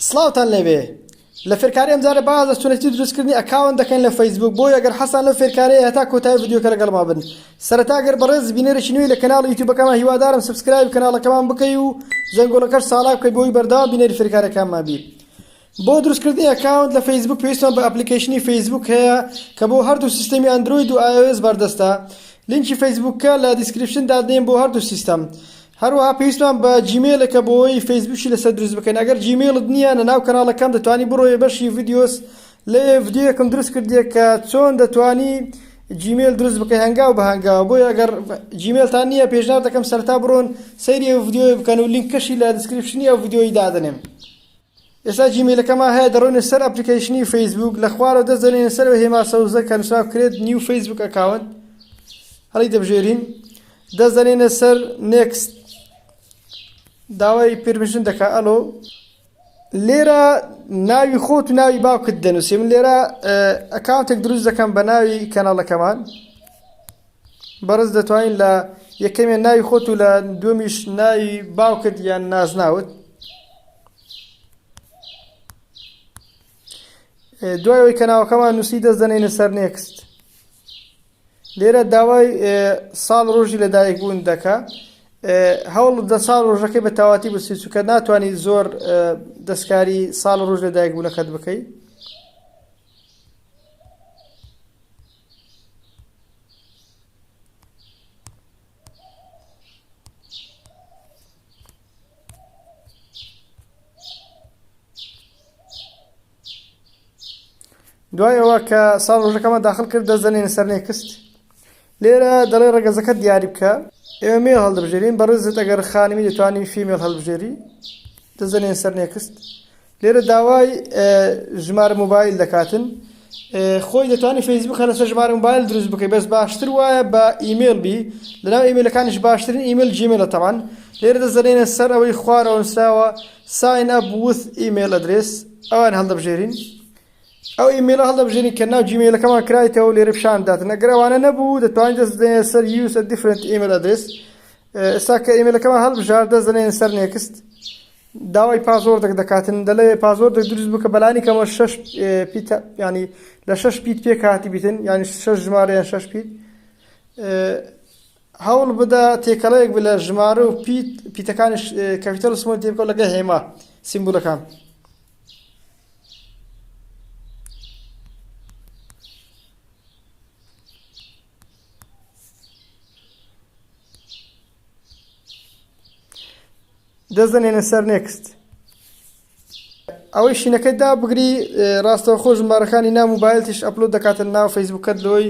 سڵاوتان لەبێ لە فێرکاری ئەمجارە باز لە چۆنەتی دروستکردنی ئەکاونت دەکەین لە فەیسبوک بۆی ئەگەر حەسان لەو فێرکارەیە هەتا کۆتایی ڤیدیۆکە لەگەڵما بن. سەرەتا گەر بەڕێز بینەرێکی نوێی لە کەناڵ یوتیوبەکەمان هیوادارم سبسکرایب کەناڵەکەمان بکەی و زەنگۆڵەکەش ساڵا بکەی بۆی بەردەوام بینەری فێرکارەکانمان بیر. بۆ دروستکردنی ئەکاونت لە فەیسبوک پێویستمان بە ئەپلیکیشنی فەیسبوک هەیە کە بۆ هەردوو سیستەمی ئەندروید و iOS بەردەستە. لینکی فەیسبوکە لە دیسکریپشندا دێن بۆ هەردوو سیستەم. هەروەها پێویستمان بە جیمێلێکە بۆی فەیسبوکی لەسەر دروست بکەین. ئەگەر جیمێلت نییە لەناو کەناڵەکەم دەتوانی بڕۆیە بەشی ڤیدیۆس لێ ڤیدیۆیەکم دروست کردیە کە چۆن دەتوانی جیمێل دروست بکەی هەنگاو بە هەنگاو. بۆی ئەگەر جیمێلتان نییە پێشنهاد دەکەم سەرەتا بڕۆن سەیری ئەو ڤیدیۆی بکەن و لینکەشی لە دیسکریپشنی ئەو ڤیدیۆی دادەنێم. ئێستا جیمێلەکەمان هەیە دەڕۆینە سەر ئەپلیکیشنی فەیسبوک لە خوارەوە دەستدەنێنە سەرەوە هێما سەوزە کە نووسراو کرێت نیو فەیسبوک ئەکاونت هەڵی دەبژێرین دەستدەنێنە سەر نێکست داوای پرمیشن دەکا ئەلۆ لێرە ناوی خۆت و ناوی باوکت دەنووسی. من لێرە ئەکاونتێک دروست دەکەم بە ناوی کەناڵەکەمان بەڕێز دەتوانین لە یەکەمێ ناوی خۆت و لە دووەمیش ناوی باوکت یان نازناوت. دوای ئەوەی کەناوەکەمان نووسی دەستدەنێنە سەر نێکست. لێرە داوای ساڵ ڕۆژی لەدایکبوون دەکا. هەوڵ دە ساڵ ڕۆژەکەی بە تاواتی بچیت چونکە ناتوانانی زۆر دەستکاری ساڵ ڕۆژ لەدایکبوونەکەت بکەی. دوای ئەوە کە ساڵ ڕۆژەکەمان داخل کرد دەستدەنێنە سەر نێکست. لێرە دەڵێ ڕێگەزەکەت دیاری بکە. ئێوە مێل هەڵدەبژێرین بەڕێزت ئەگەر خانمی دەتوانین فیمێل هەڵبژێری دەستدەنێن سەر نێکست. لێرە داوای ژمارە مۆبایل دەکاتن. خۆی دەتوانی فەیسبوک لەسەر ژمارە مۆبایل دروست بکەی بەس باشتر وایە بە ئیمێل بی. لەناو ئیمێلەکانیش باشترین ئیمێل جیمێلە تەمان. لێرە دەستدەنێنە سەر ئەوەی خوارەوە نووسراوە ساین ئەپ وث ئیمێل ئەدرێس ئەوان هەڵدەبژێرین. ئەو ئیمێلە هەڵدەبژێرین کە ناو جیمێلەکەمان کرایتەوە لێرە پیشان داتن. ئەگەر ئەوانە نەبوو دەتوانین دەستدەنێنە سەر use a different email address. ئێستا کە ئیمێلەکەمان هەڵبژار دەستدەنێنە سەر نێکست. داوای پاسوۆردێک دەکاتن دەڵێ پاسوۆردێک دروست بکە بەلانی کەمە 6 پیت ینی لە 6 پیت پێک هاتی بیتن ینی 6 ژمارە یان 6 پیت. هەوڵ بدە تێکەڵەیەک لە ژمارە و پیتەکانی کەپیتەڵ و سمۆل تێ بکەوە لەگەڵ هێما سیمبولەکان. دەستدەنێنە سەر نێکست. ئەوەی شینەکەی دابگری ڕاستەوە خۆ ژمارەکانی ناو مۆبایلتیش ئەپلۆد دەکاتن ناو فەیسبوکەت لۆی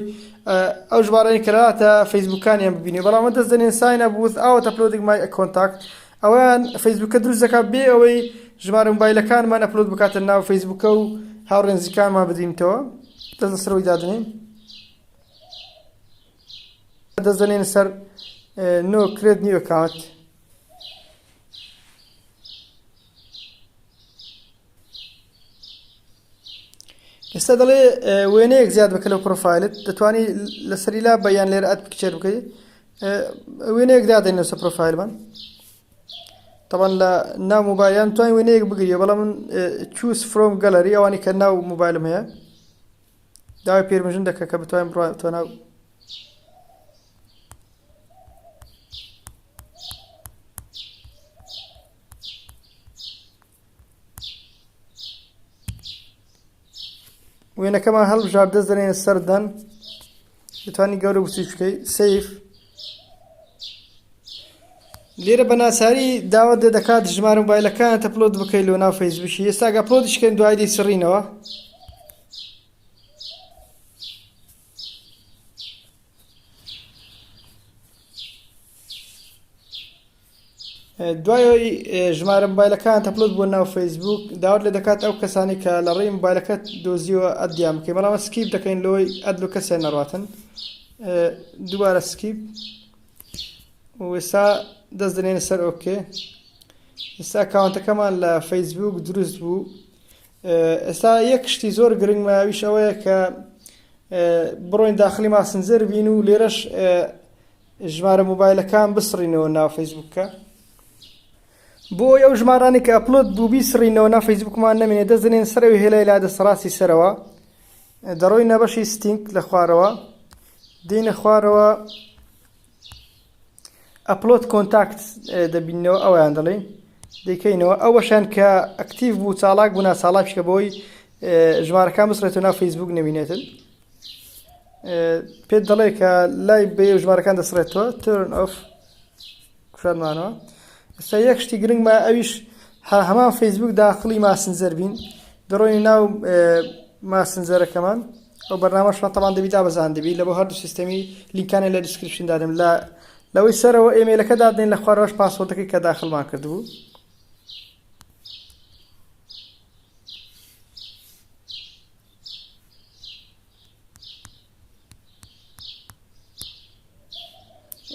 ئەو ژمارەی کەراتە فەیسبوکانیان ببینێ. بەڵام دەستدەنێن ساین ئەپ وث ئاوت ئەپلۆدینگ مای کۆنتاکت. ئەویان فەیسبوکە دروست دەکات بێ ئەوەی ژمارە مۆبایلەکانمان ئەپلۆد بکاتە ناو فەیسبوکە و هاوڕێنزیکانمان بدەینەوە. دەست لەسەرەوەی دادنێن دەستدەنێنە سەر نۆ کرێت نیو ئەکاونت. ئێستا دەڵێ وێنەیەک زیاد بکە لەو پرۆفایلت دەتوانی لەسەریلا بەیان لێرە ئەد پکچەر بکەی وێنەیەک دادەین لەسەر پرۆفایلمان. تەبەن لە ناو مۆبایلیان توانین وێنەیەک بگریە بەڵام من چوز فرۆم گەلەری ئەوانی کە ناو مۆبایلم هەیە داوای پێرمژن دەکە کە بتوانین بڕاتەوە ناو. وێنەکەمان هەڵبژار دەستدەنێنە سەر دەن دەتوانی گەورە بچووک بکەی سەیف. لێرە بە ناچاری داوت دەکات ژمارە مۆبایلەکانت ئەپلۆد بکەی لەو ناو فەیسبوکی. ئێستا ئەگە ئەپلۆدیش کەین دوای دەیسڕینەوە. دوای ژمارە مۆبایلەکانت ئەپلۆد بۆ ناو فەیسبوک داوت لێ دەکات ئەو کەسانی کە لە ڕێی مۆبایلەکەت دۆزیوە ئەدیان بکەی بەڵام سکیپ دەکەین لەوەی ئەد لە کەسێ نەڕاتن. دووبارە سکیپ و ئێستا دەستدەنێنە سەر ئۆکێ. ئێستا ئەکاونتەکەمان لە فەیسبوک دروست بوو. ئێستا یەک شتی زۆر گرنگ ماویش ئەوەیە کە بڕۆین داخلی ماسنجەر بین و لێرەش ژمارە مۆبایلەکان بسڕینەوە ناو فەیسبوکە. بۆ ئەو ژمارانی کە ئەپلۆد بوو بیسڕینەوە نا فەیسبووکمان نەمێنێت دەستدەنێن سەرەوەی هێلای لا دەسەڕاستی سەرەوە دەڕۆی نەبەشی ستینگ لە خوارەوە دێنە خوارەوە ئەپلۆد کۆنتاکت دەبینەوە ئەویان دەڵێن دەیکەینەوە ئەو بەشان کە ئەکتیڤ بوو چالاک بوو ناساڵاکشکە بۆی ژمارەکان بسڕێتەوە ناو فەیسبووک نەبینێتن پێت دەڵێ کە لای بێ ژمارەکان دەسڕێتەوە ترن ئۆف کوشارمانەوە ئێستا یەک شتی گرنگمە ئەویش هەمان فەیسبووک داخڵی ماسنجەر بین دەڕۆینە ناو ماسنجەرەکەمان ئەو بەرنامەشمان تەمان دەبی دابەزان دەبی لە بۆ هەردوو سیستەمی لیnkانێ لە دیسکریپشن دادەم لەوەی سەرەوە ئێمێلەکە دادێن لە خوارەوەش پاسوۆردەکەی کە داخڵمان کردبوو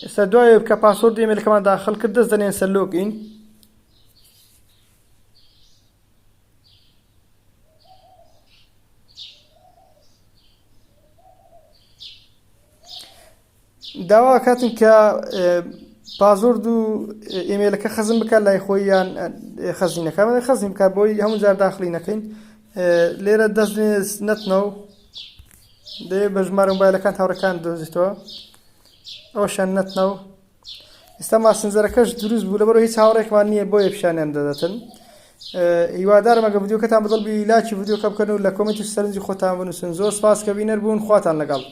ئێستا دوای کە پاسوۆردی ئێمێلەکەمان داخڵ کرد دەست دەنێن سەر لۆگین داوا کاتن کە پاسوۆرد و ئێمێلەکە خەزم بکات لای خۆی یان خەزینەکە خەزیم بکات بۆی هەموو جار داخڵی نەکەین لێرە دەست نەتنەوە دەیە بە ژمارە مۆبایلەکان هاوڕێکان دۆزیتەوە ئەوەشان نەتنەوە ئێستا ماسنجەرەکەش دروست بوو لەبەرەوە هیچ هاوڕێکمان نییە بۆیە پیشانیان دەدەتن هیوادارم ئەگە ڤیدیۆکەتان بەدڵ بی لاکی ڤیدیۆکە بکەن و لە کۆمنتی سەرنجی خۆتان بنووسن زۆر سپاس کە بینەر بوون خواتان لەگەڵ